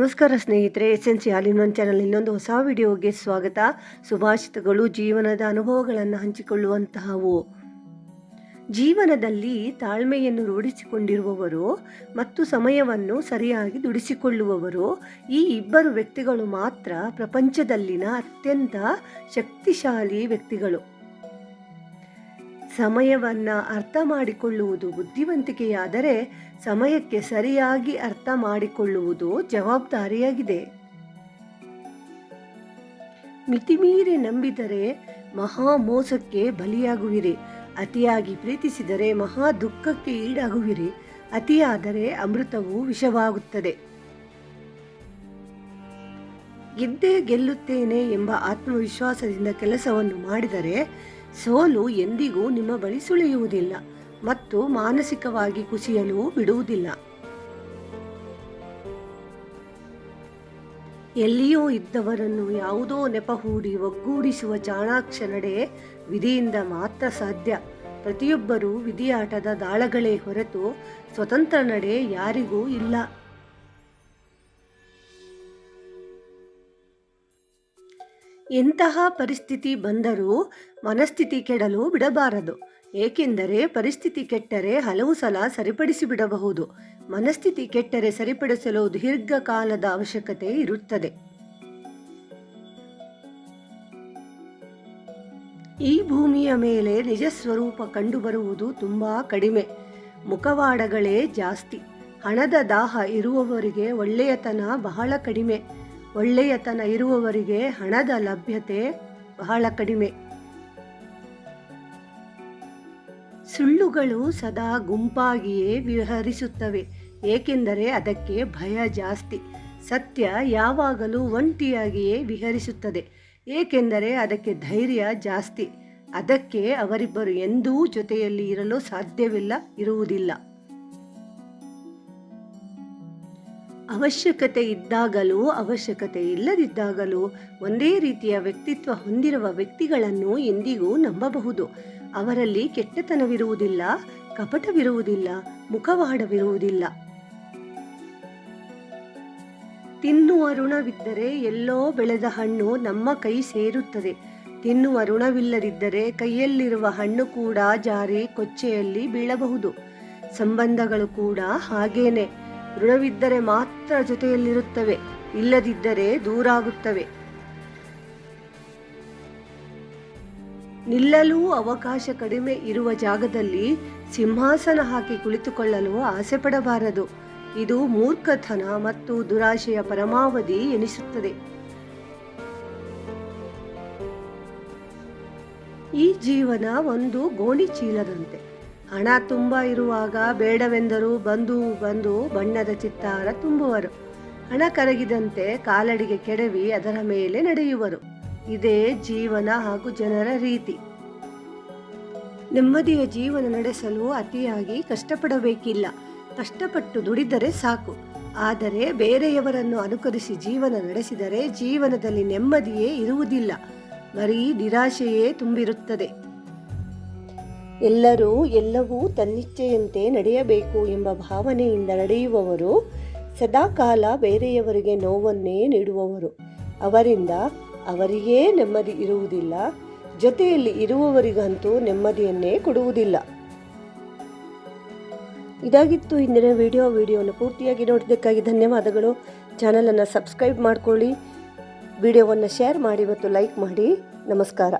ನಮಸ್ಕಾರ ಸ್ನೇಹಿತರೆ, ಎಸೆನ್ಸಿ all in one channel ಇನ್ನೊಂದು ಹೊಸ ವಿಡಿಯೋಗೆ ಸ್ವಾಗತ. ಸುಭಾಷಿತಗಳು ಜೀವನದ ಅನುಭವಗಳನ್ನು ಹಂಚಿಕೊಳ್ಳುವಂತಹವು. ಜೀವನದಲ್ಲಿ ತಾಳ್ಮೆಯನ್ನು ರೂಢಿಸಿಕೊಂಡಿರುವವರು ಮತ್ತು ಸಮಯವನ್ನು ಸರಿಯಾಗಿ ದುಡಿಸಿಕೊಳ್ಳುವವರು, ಈ ಇಬ್ಬರು ವ್ಯಕ್ತಿಗಳು ಮಾತ್ರ ಪ್ರಪಂಚದಲ್ಲಿನ ಅತ್ಯಂತ ಶಕ್ತಿಶಾಲಿ ವ್ಯಕ್ತಿಗಳು. ಸಮಯವನ್ನು ಅರ್ಥ ಮಾಡಿಕೊಳ್ಳುವುದು ಬುದ್ಧಿವಂತಿಕೆಯಾದರೆ, ಸಮಯಕ್ಕೆ ಸರಿಯಾಗಿ ಅರ್ಥ ಮಾಡಿಕೊಳ್ಳುವುದು ಜವಾಬ್ದಾರಿಯಾಗಿದೆ. ಮಿತಿಮೀರಿ ನಂಬಿದರೆ ಮಹಾ ಮೋಸಕ್ಕೆ ಬಲಿಯಾಗುವಿರಿ. ಅತಿಯಾಗಿ ಪ್ರೀತಿಸಿದರೆ ಮಹಾ ದುಃಖಕ್ಕೆ ಈಡಾಗುವಿರಿ. ಅತಿಯಾದರೆ ಅಮೃತವು ವಿಷವಾಗುತ್ತದೆ. ಗೆದ್ದೇ ಗೆಲ್ಲುತ್ತೇನೆ ಎಂಬ ಆತ್ಮವಿಶ್ವಾಸದಿಂದ ಕೆಲಸವನ್ನು ಮಾಡಿದರೆ ಸೋಲು ಎಂದಿಗೂ ನಿಮ್ಮ ಬಳಿ ಸುಳಿಯುವುದಿಲ್ಲ ಮತ್ತು ಮಾನಸಿಕವಾಗಿ ಕುಸಿಯಲು ಬಿಡುವುದಿಲ್ಲ. ಎಲ್ಲಿಯೋ ಇದ್ದವರನ್ನು ಯಾವುದೋ ನೆಪ ಹೂಡಿ ಒಗ್ಗೂಡಿಸುವ ಚಾಣಾಕ್ಷ ನಡೆ ವಿಧಿಯಿಂದ ಮಾತ್ರ ಸಾಧ್ಯ. ಪ್ರತಿಯೊಬ್ಬರೂ ವಿಧಿಯಾಟದ ದಾಳಗಳೇ ಹೊರತು ಸ್ವತಂತ್ರ ನಡೆ ಯಾರಿಗೂ ಇಲ್ಲ. ಎಂತಹ ಪರಿಸ್ಥಿತಿ ಬಂದರೂ ಮನಸ್ಥಿತಿ ಕೆಡಲು ಬಿಡಬಾರದು. ಏಕೆಂದರೆ ಪರಿಸ್ಥಿತಿ ಕೆಟ್ಟರೆ ಹಲವು ಸಲ ಸರಿಪಡಿಸಿಬಿಡಬಹುದು. ಮನಸ್ಥಿತಿ ಕೆಟ್ಟರೆ ಸರಿಪಡಿಸಲು ದೀರ್ಘಕಾಲದ ಅವಶ್ಯಕತೆ ಇರುತ್ತದೆ. ಈ ಭೂಮಿಯ ಮೇಲೆ ನಿಜ ಸ್ವರೂಪ ಕಂಡುಬರುವುದು ತುಂಬ ಕಡಿಮೆ. ಮುಖವಾಡಗಳೇ ಜಾಸ್ತಿ. ಹಣದ ದಾಹ ಇರುವವರಿಗೆ ಒಳ್ಳೆಯತನ ಬಹಳ ಕಡಿಮೆ. ಒಳ್ಳೆಯತನ ಇರುವವರಿಗೆ ಹಣದ ಲಭ್ಯತೆ ಬಹಳ ಕಡಿಮೆ. ಸುಳ್ಳುಗಳು ಸದಾ ಗುಂಪಾಗಿಯೇ ವಿಹರಿಸುತ್ತವೆ, ಏಕೆಂದರೆ ಅದಕ್ಕೆ ಭಯ ಜಾಸ್ತಿ. ಸತ್ಯ ಯಾವಾಗಲೂ ಒಂಟಿಯಾಗಿಯೇ ವಿಹರಿಸುತ್ತದೆ, ಏಕೆಂದರೆ ಅದಕ್ಕೆ ಧೈರ್ಯ ಜಾಸ್ತಿ. ಅದಕ್ಕೆ ಅವರಿಬ್ಬರು ಎಂದೂ ಜೊತೆಯಲ್ಲಿ ಇರಲು ಸಾಧ್ಯವಿಲ್ಲ, ಇರುವುದಿಲ್ಲ. ಅವಶ್ಯಕತೆ ಇದ್ದಾಗಲೂ ಅವಶ್ಯಕತೆ ಇಲ್ಲದಿದ್ದಾಗಲೂ ಒಂದೇ ರೀತಿಯ ವ್ಯಕ್ತಿತ್ವ ಹೊಂದಿರುವ ವ್ಯಕ್ತಿಗಳನ್ನು ಎಂದಿಗೂ ನಂಬಬಹುದು. ಅವರಲ್ಲಿ ಕೆಟ್ಟತನವಿರುವುದಿಲ್ಲ, ಕಪಟವಿರುವುದಿಲ್ಲ, ಮುಖವಾಡವಿರುವುದಿಲ್ಲ. ತಿನ್ನುವ ಋಣವಿದ್ದರೆ ಎಲ್ಲೋ ಬೆಳೆದ ಹಣ್ಣು ನಮ್ಮ ಕೈ ಸೇರುತ್ತದೆ. ತಿನ್ನುವ ಋಣವಿಲ್ಲದಿದ್ದರೆ ಕೈಯಲ್ಲಿರುವ ಹಣ್ಣು ಕೂಡ ಜಾರಿ ಕೊಚ್ಚೆಯಲ್ಲಿ ಬೀಳಬಹುದು. ಸಂಬಂಧಗಳು ಕೂಡ ಹಾಗೇನೆ. ಋಣವಿದ್ದರೆ ಮಾತ್ರ ಜೊತೆಯಲ್ಲಿರುತ್ತವೆ, ಇಲ್ಲದಿದ್ದರೆ ದೂರಾಗುತ್ತವೆ. ನಿಲ್ಲಲು ಅವಕಾಶ ಕಡಿಮೆ ಇರುವ ಜಾಗದಲ್ಲಿ ಸಿಂಹಾಸನ ಹಾಕಿ ಕುಳಿತುಕೊಳ್ಳಲು ಆಸೆ ಪಡಬಾರದು. ಇದು ಮೂರ್ಖತನ ಮತ್ತು ದುರಾಶೆಯ ಪರಮಾವಧಿ ಎನಿಸುತ್ತದೆ. ಈ ಜೀವನ ಒಂದು ಗೋಣಿ ಚೀಲದಂತೆ. ಹಣ ತುಂಬ ಇರುವಾಗ ಬೇಡವೆಂದರೂ ಬಂದು ಬಣ್ಣದ ಚಿತ್ತಾರ ತುಂಬುವರು. ಹಣ ಕರಗಿದಂತೆ ಕಾಲಡಿಗೆ ಕೆಡವಿ ಅದರ ಮೇಲೆ ನಡೆಯುವರು. ಇದೇ ಜೀವನ ಹಾಗೂ ಜನರ ರೀತಿ. ನೆಮ್ಮದಿಯ ಜೀವನ ನಡೆಸಲು ಅತಿಯಾಗಿ ಕಷ್ಟಪಡಬೇಕಿಲ್ಲ. ಕಷ್ಟಪಟ್ಟು ದುಡಿದರೆ ಸಾಕು. ಆದರೆ ಬೇರೆಯವರನ್ನು ಅನುಕರಿಸಿ ಜೀವನ ನಡೆಸಿದರೆ ಜೀವನದಲ್ಲಿ ನೆಮ್ಮದಿಯೇ ಇರುವುದಿಲ್ಲ, ಬರೀ ನಿರಾಶೆಯೇ ತುಂಬಿರುತ್ತದೆ. ಎಲ್ಲರೂ ಎಲ್ಲವೂ ತನ್ನಿಚ್ಛೆಯಂತೆ ನಡೆಯಬೇಕು ಎಂಬ ಭಾವನೆಯಿಂದ ನಡೆಯುವವರು ಸದಾಕಾಲ ಬೇರೆಯವರಿಗೆ ನೋವನ್ನೇ ನೀಡುವವರು. ಅವರಿಂದ ಅವರಿಗೇ ನೆಮ್ಮದಿ ಇರುವುದಿಲ್ಲ, ಜೊತೆಯಲ್ಲಿ ಇರುವವರಿಗಂತೂ ನೆಮ್ಮದಿಯನ್ನೇ ಕೊಡುವುದಿಲ್ಲ. ಇದಾಗಿತ್ತು ಇಂದಿನ ವಿಡಿಯೋವನ್ನು ಪೂರ್ತಿಯಾಗಿ ನೋಡಿದ್ದಕ್ಕಾಗಿ ಧನ್ಯವಾದಗಳು. ಚಾನಲನ್ನು ಸಬ್ಸ್ಕ್ರೈಬ್ ಮಾಡಿಕೊಳ್ಳಿ, ವಿಡಿಯೋವನ್ನು ಶೇರ್ ಮಾಡಿ ಮತ್ತು ಲೈಕ್ ಮಾಡಿ. ನಮಸ್ಕಾರ.